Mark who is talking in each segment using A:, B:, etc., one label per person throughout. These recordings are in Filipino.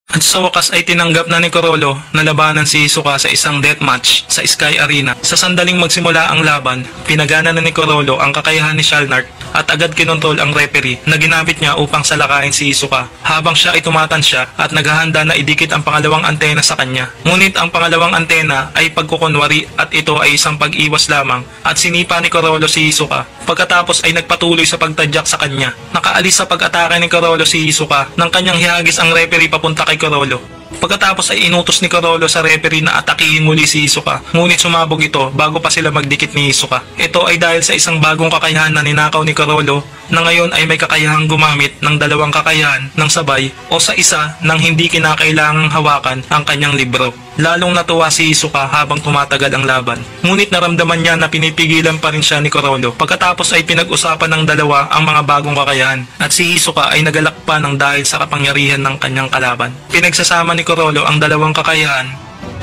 A: At sa wakas ay tinanggap na ni Corolo na labanan si Hisoka sa isang deathmatch sa Sky Arena. Sa sandaling magsimula ang laban, pinagana na ni Corolo ang kakayahan ni Shalnart at agad kinontrol ang referee na ginamit niya upang salakayin si Hisoka habang siya ay tumatansya at naghahanda na idikit ang pangalawang antena sa kanya. Ngunit ang pangalawang antena ay pagkukunwari at ito ay isang pag-iwas lamang at sinipa ni Corolo si Hisoka. Pagkatapos ay nagpatuloy sa pagtadyak sa kanya. Nakaalis sa pag-atake ni Corolo si Hisoka nang kanyang hihagis ang referee papunta kay Corolo. Pagkatapos ay inutos ni Corolo sa referee na atakihin muli si Hisoka, ngunit sumabog ito bago pa sila magdikit ni Hisoka. Ito ay dahil sa isang bagong kakayahan na ninakaw ni Corolo na ngayon ay may kakayahang gumamit ng dalawang kakayahan ng sabay o sa isa nang hindi kinakailangang hawakan ang kanyang libro. Lalong natuwa si Hisoka habang tumatagal ang laban. Ngunit naramdaman niya na pinipigilan pa rin siya ni Corolo. Pagkatapos ay pinag-usapan ng dalawa ang mga bagong kakayahan at si Hisoka ay nagalak pa ng dahil sa kapangyarihan ng kanyang kalaban. Pinagsasama ni Corolo ang dalawang kakayahan,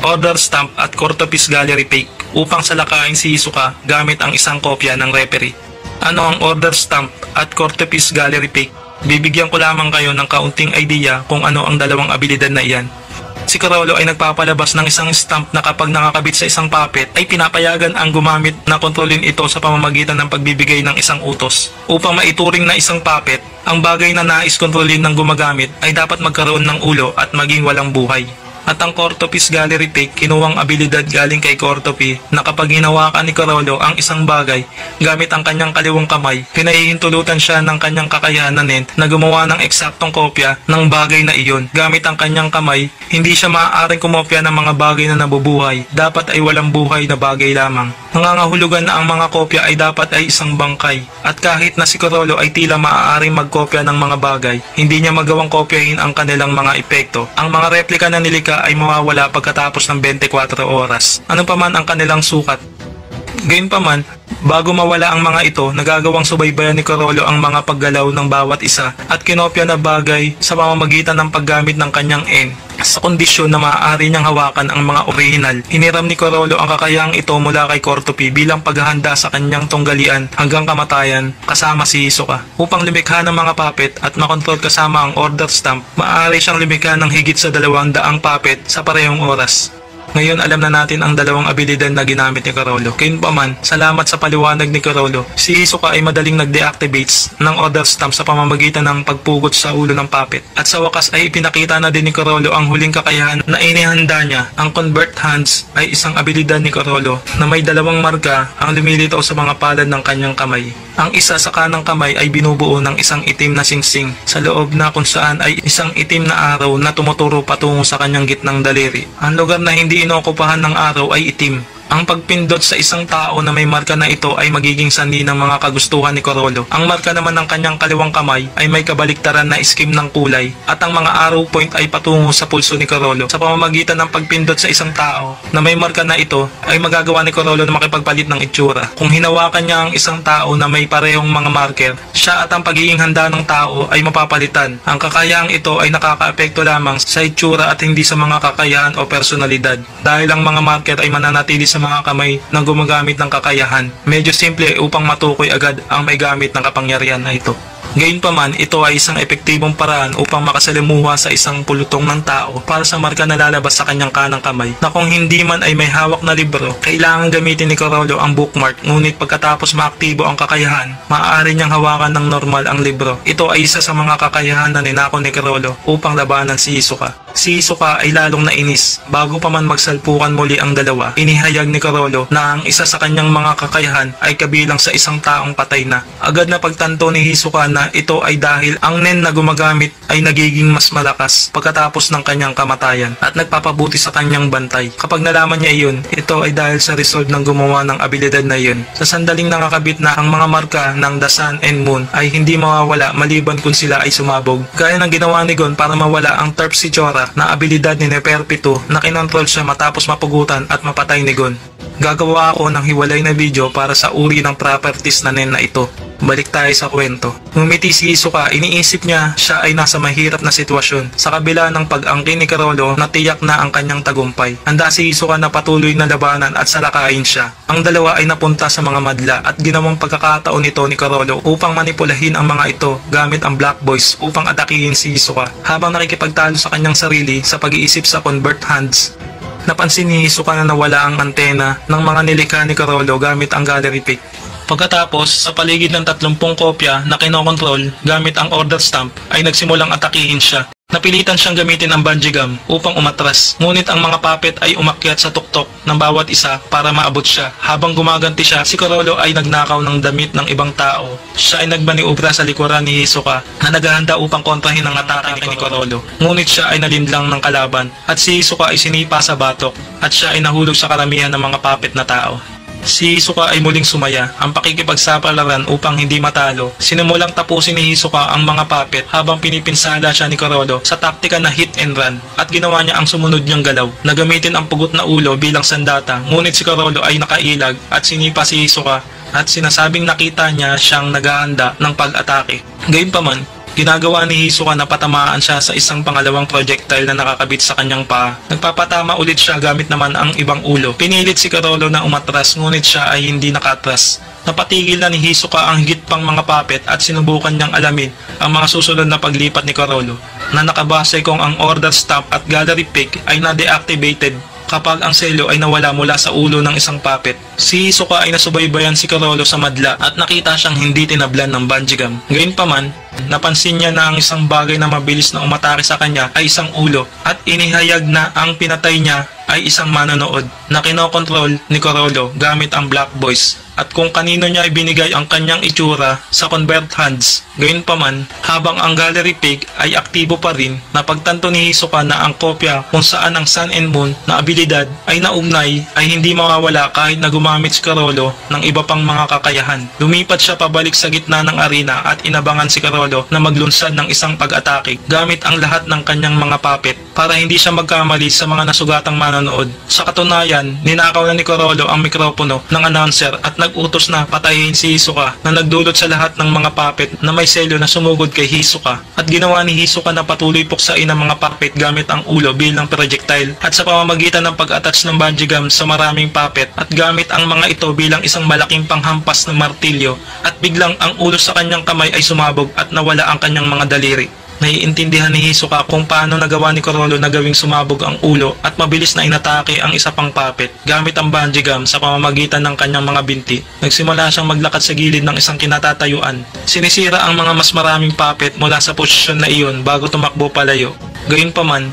A: Order Stamp at Cortopiece Gallery Fake, upang salakayin si Hisoka gamit ang isang kopya ng referee. Ano ang Order Stamp at Cortopiece Gallery Fake? Bibigyan ko lamang kayo ng kaunting idea kung ano ang dalawang abilidad na iyan. Si Corolo ay nagpapalabas ng isang stamp na kapag nakakabit sa isang puppet ay pinapayagan ang gumamit na kontrolin ito sa pamamagitan ng pagbibigay ng isang utos. Upang maituring na isang puppet, ang bagay na nais kontrolin ng gumagamit ay dapat magkaroon ng ulo at maging walang buhay. At ang Cortopiece Gallery Fake, kinuwang abilidad galing kay Cortopi na kapag hinawakan ni Corolo ang isang bagay gamit ang kanyang kaliwang kamay, pinahihintulutan siya ng kanyang kakayanan na gumawa ng eksaktong kopya ng bagay na iyon. Gamit ang kanyang kamay, hindi siya maaaring kumopya ng mga bagay na nabubuhay, dapat ay walang buhay na bagay lamang. Nangangahulugan na ang mga kopya ay dapat ay isang bangkay. At kahit na si Corolo ay tila maaaring magkopya ng mga bagay, hindi niya magawang kopyahin ang kanilang mga epekto. Ang mga replika na nilikha ay mawawala pagkatapos ng 24 oras. Ano pa man ang kanilang sukat. Gayunpaman, bago mawala ang mga ito, nagagawang subaybayan ni Corolo ang mga paggalaw ng bawat isa at kinopya na bagay sa pamamagitan ng paggamit ng kanyang N. Sa kondisyon na maaari niyang hawakan ang mga orihinal, hiniram ni Corolo ang kakayahang ito mula kay Cortopi bilang paghahanda sa kanyang tunggalian hanggang kamatayan kasama si Hisoka. Upang lumikha ng mga puppet at makontrol kasama ang Order Stamp, maaari siyang lumikha ng higit sa 200 puppet sa parehong oras. Ngayon alam na natin ang dalawang abilidad na ginamit ni Corolo. Gayunpaman, salamat sa paliwanag ni Corolo, si Hisoka ay madaling nag-deactivates ng Order Stamp sa pamamagitan ng pagpugot sa ulo ng puppet. At sa wakas ay ipinakita na din ni Corolo ang huling kakayahan na inihanda niya. Ang Convert Hands ay isang abilidad ni Corolo na may dalawang marka ang lumilitaw sa mga palad ng kanyang kamay. Ang isa sa kanang kamay ay binubuo ng isang itim na singsing sa loob na kung saan ay isang itim na araw na tumuturo patungo sa kanyang gitnang daliri. Ang lugar na hindi inokupahan ng araw ay itim. Ang pagpindot sa isang tao na may marka na ito ay magiging sanhi ng mga kagustuhan ni Corolo. Ang marka naman ng kanyang kaliwang kamay ay may kabaliktaran na iskim ng kulay at ang mga arrow point ay patungo sa pulso ni Corolo. Sa pamamagitan ng pagpindot sa isang tao na may marka na ito ay magagawa ni Corolo na makipagpalit ng itsura. Kung hinawakan niya ang isang tao na may parehong mga marker, siya at ang pagiging handa ng tao ay mapapalitan. Ang kakayahang ito ay nakakaapekto lamang sa itsura at hindi sa mga kakayahan o personalidad dahil ang mga marker ay mananatili sa mga kamay na gumagamit ng kakayahan. Medyo simple upang matukoy agad ang may gamit ng kapangyarihan na ito. Gayunpaman, ito ay isang epektibong paraan upang makasalimuha sa isang pulutong ng tao para sa marka na lalabas sa kanyang kanang kamay na kung hindi man ay may hawak na libro, kailangan gamitin ni Corolo ang bookmark, ngunit pagkatapos maaktibo ang kakayahan, maaari niyang hawakan ng normal ang libro. Ito ay isa sa mga kakayahan na ninako ni Corolo upang labanan si Hisoka. Si Hisoka ay lalong nainis. Bago pa man magsalpukan muli ang dalawa, inihayag ni Corolo na ang isa sa kanyang mga kakayahan ay kabilang sa isang taong patay na. Agad na pagtanto ni Hisoka na ito ay dahil ang nen na gumagamit ay nagiging mas malakas pagkatapos ng kanyang kamatayan at nagpapabuti sa kanyang bantay. Kapag nalaman niya iyon, ito ay dahil sa result ng gumawa ng abilidad na iyon. Sa sandaling nakakabit na ang mga marka ng The Sun and Moon ay hindi mawawala maliban kung sila ay sumabog. Gaya ng ginawa ni Gon para mawala ang Terpsichore na abilidad ni Neferpitu na kinontrol siya matapos mapugutan at mapatay ni Gon. Gagawa ako ng hiwalay na video para sa uri ng properties na nen na ito. Balik tayo sa kwento. Ngumiti si Hisoka, iniisip niya siya ay nasa mahirap na sitwasyon. Sa kabila ng pag-angkin ni Carolo, natiyak na ang kanyang tagumpay. Handa si Hisoka na patuloy na labanan at salakayin siya. Ang dalawa ay napunta sa mga madla at ginawang pagkakataon nito ni Carolo upang manipulahin ang mga ito gamit ang Black Boys upang atakihin si Hisoka habang nakikipagtalo sa kanyang sarili sa pag-iisip sa Convert Hands. Napansin ni Hisoka na nawala ang antena ng mga nilikha ni Carolo gamit ang gallery pick. Pagkatapos, sa paligid ng 30 kopya na kinokontrol gamit ang order stamp ay nagsimulang atakihin siya. Napilitan siyang gamitin ang bungee gum upang umatras, ngunit ang mga puppet ay umakyat sa tuktok ng bawat isa para maabot siya. Habang gumaganti siya, si Carolo ay nagnakaw ng damit ng ibang tao. Siya ay nagmaniobra sa likuran ni Hisoka na naghahanda upang kontrahin ang atake ni Carolo. Ngunit siya ay nalinlang ng kalaban at si Hisoka ay sinipa sa batok at siya ay nahulog sa karamihan ng mga puppet na tao. Si Hisoka ay muling sumaya ang pakikipagsapalaran upang hindi matalo. Sinimulang tapusin ni Hisoka ang mga puppet habang pinipinsala siya ni Carolo sa taktika na hit and run at ginawa niya ang sumunod niyang galaw na gamitin ang pugot na ulo bilang sandata. Ngunit si Carolo ay nakailag at sinipa si Hisoka at sinasabing nakita niya siyang naghahanda ng pag-atake. Gayunpaman, ginagawa ni Hisoka na patamaan siya sa isang pangalawang projectile na nakakabit sa kanyang paa. Nagpapatama ulit siya gamit naman ang ibang ulo. Pinilit si Carolo na umatras ngunit siya ay hindi nakatras. Napatigil na ni Hisoka ang higit pang mga puppet at sinubukan niyang alamin ang mga susunod na paglipat ni Carolo na nakabase kung ang order stamp at gallery pick ay na-deactivated kapag ang selo ay nawala mula sa ulo ng isang puppet. Si Hisoka ay nasubaybayan si Carolo sa madla at nakita siyang hindi tinablan ng bungee gum. Gayunpaman, napansin niya na ang isang bagay na mabilis na umatake sa kanya ay isang ulo at inihayag na ang pinatay niya ay isang manonood na kinokontrol ni Carolo gamit ang Black Boys at kung kanino niya ibinigay ang kanyang itsura sa Convert Hands. Gayunpaman, habang ang gallery pick ay aktibo pa rin, napagtanto ni Hisoka na ang kopya kung saan ang Sun and Moon na abilidad ay naugnay ay hindi mawawala kahit na gumamit si Carolo ng iba pang mga kakayahan. Lumipat siya pabalik sa gitna ng arena at inabangan si Carolo na maglunsad ng isang pag-atake gamit ang lahat ng kanyang mga puppet para hindi siya magkamali sa mga nasugatang manonood. Sa katunayan, ninakaw na ni Carolo ang mikropono ng announcer at nag-utos na patayin si Hisoka na nagdulot sa lahat ng mga puppet na may selo na sumugod kay Hisoka at ginawa ni Hisoka na patuloy puksain ang mga puppet gamit ang ulo bilang projectile at sa pamamagitan ng pag-attach ng bungee gum sa maraming puppet at gamit ang mga ito bilang isang malaking panghampas ng martilyo at biglang ang ulo sa kanyang kamay ay sumabog at nawala ang kanyang mga daliri. Naiintindihan ni Hisoka kung paano nagawa ni Carolo na gawing sumabog ang ulo at mabilis na inatake ang isa pang puppet gamit ang bungee gum sa pamamagitan ng kanyang mga binti. Nagsimula siyang maglakad sa gilid ng isang kinatatayuan. Sinisira ang mga mas maraming puppet mula sa posisyon na iyon bago tumakbo palayo. Gayunpaman,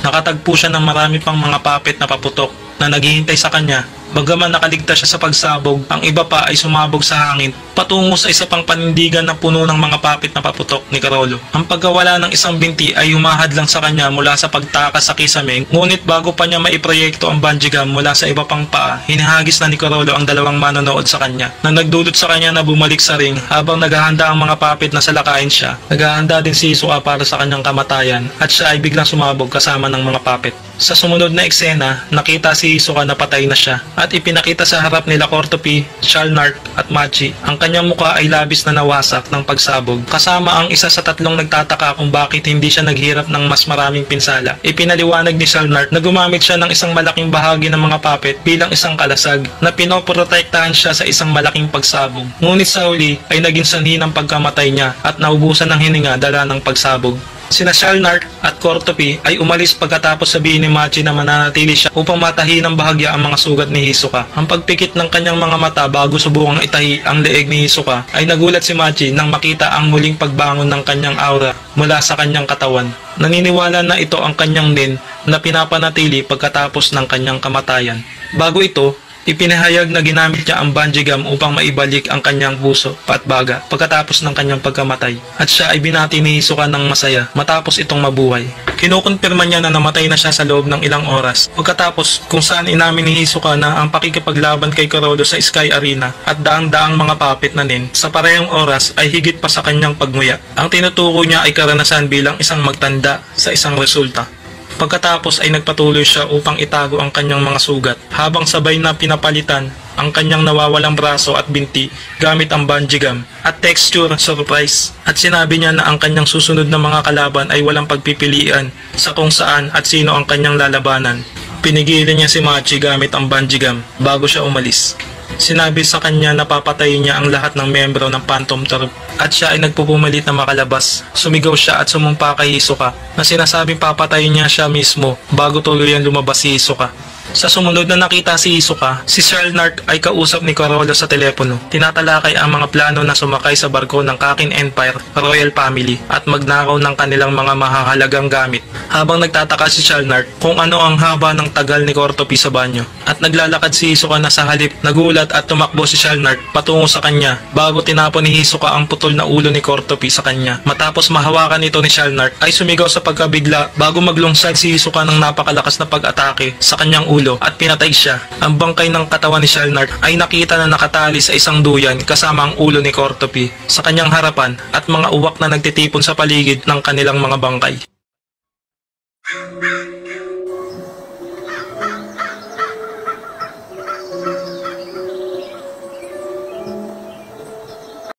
A: nakatagpo siya ng marami pang mga puppet na paputok na naghihintay sa kanya. Bagaman nakaligtas siya sa pagsabog, ang iba pa ay sumabog sa hangin patungo sa isa pang panindigan na puno ng mga puppet na paputok ni Carolo. Ang pagkawala ng isang binti ay humahad lang sa kanya mula sa pagtakas sa kisame, ngunit bago pa niya maiproyekto ang bungee gum mula sa iba pang paa, hinahagis na ni Carolo ang dalawang manonood sa kanya na nagdulot sa kanya na bumalik sa ring habang naghahanda ang mga puppet na salakayin siya. Naghahanda din si Hisoka para sa kanyang kamatayan at siya ay biglang sumabog kasama ng mga puppet. Sa sumunod na eksena, nakita si Hisoka na patay na siya at ipinakita sa harap nila Cortopi, Shalnart at Machi. Ang kanyang mukha ay labis na nawasak ng pagsabog, kasama ang isa sa tatlong nagtataka kung bakit hindi siya naghirap ng mas maraming pinsala. Ipinaliwanag ni Shalnart na gumamit siya ng isang malaking bahagi ng mga puppet bilang isang kalasag na pinoprotektahan siya sa isang malaking pagsabog. Ngunit sa huli ay naging sanhi ng pagkamatay niya at naubusan ng hininga dala ng pagsabog. Sina Shalnart at Cortopi ay umalis pagkatapos sabihin ni Machi na mananatili siya upang matahi ng bahagya ang mga sugat ni Hisoka. Ang pagpikit ng kanyang mga mata bago subukang itahi ang leeg ni Hisoka ay nagulat si Machi nang makita ang muling pagbangon ng kanyang aura mula sa kanyang katawan. Naniniwala na ito ang kanyang nin na pinapanatili pagkatapos ng kanyang kamatayan. Bago ito, ipinahayag na ginamit niya ang bungee gum upang maibalik ang kanyang puso at baga pagkatapos ng kanyang pagkamatay at siya ay binati ni Hisoka ng masaya matapos itong mabuhay. Kinukumpirma niya na namatay na siya sa loob ng ilang oras pagkatapos kung saan inamin ni Hisoka na ang pakikipaglaban kay Carolo sa Sky Arena at daang-daang mga puppet na nin sa parehong oras ay higit pa sa kanyang pagmuya. Ang tinutukoy niya ay karanasan bilang isang magtanda sa isang resulta. Pagkatapos ay nagpatuloy siya upang itago ang kanyang mga sugat habang sabay na pinapalitan ang kanyang nawawalang braso at binti gamit ang bungee gum at texture surprise. At sinabi niya na ang kanyang susunod na mga kalaban ay walang pagpipilian sa kung saan at sino ang kanyang lalabanan. Pinigilan niya si Machi gamit ang bungee gum bago siya umalis. Sinabi sa kanya na papatayin niya ang lahat ng membro ng Phantom Troop at siya ay nagpupumalit na makalabas. Sumigaw siya at sumumpa kay Hisoka na sinasabing papatayin niya siya mismo bago tuluyan lumabas si Hisoka. Sa sumunod na nakita si Hisoka, si Shalnart ay kausap ni Corollo sa telepono. Tinatalakay ang mga plano na sumakay sa barko ng Kakin Empire Royal Family at magnakaw ng kanilang mga mahahalagang gamit. Habang nagtataka si Shalnart kung ano ang haba ng tagal ni Cortopi sa banyo. At naglalakad si Hisoka na sa halip, nagulat at tumakbo si Shalnart patungo sa kanya bago tinapon ni Hisoka ang putol na ulo ni Cortopi sa kanya. Matapos mahawakan ito ni Shalnart ay sumigaw sa pagkabigla bago maglungsad si Hisoka ng napakalakas na pag-atake sa kanyang ulo at pinatay siya. Ang bangkay ng katawan ni Shalnart ay nakita na nakatali sa isang duyan kasama ang ulo ni Cortopi sa kanyang harapan at mga uwak na nagtitipon sa paligid ng kanilang mga bangkay.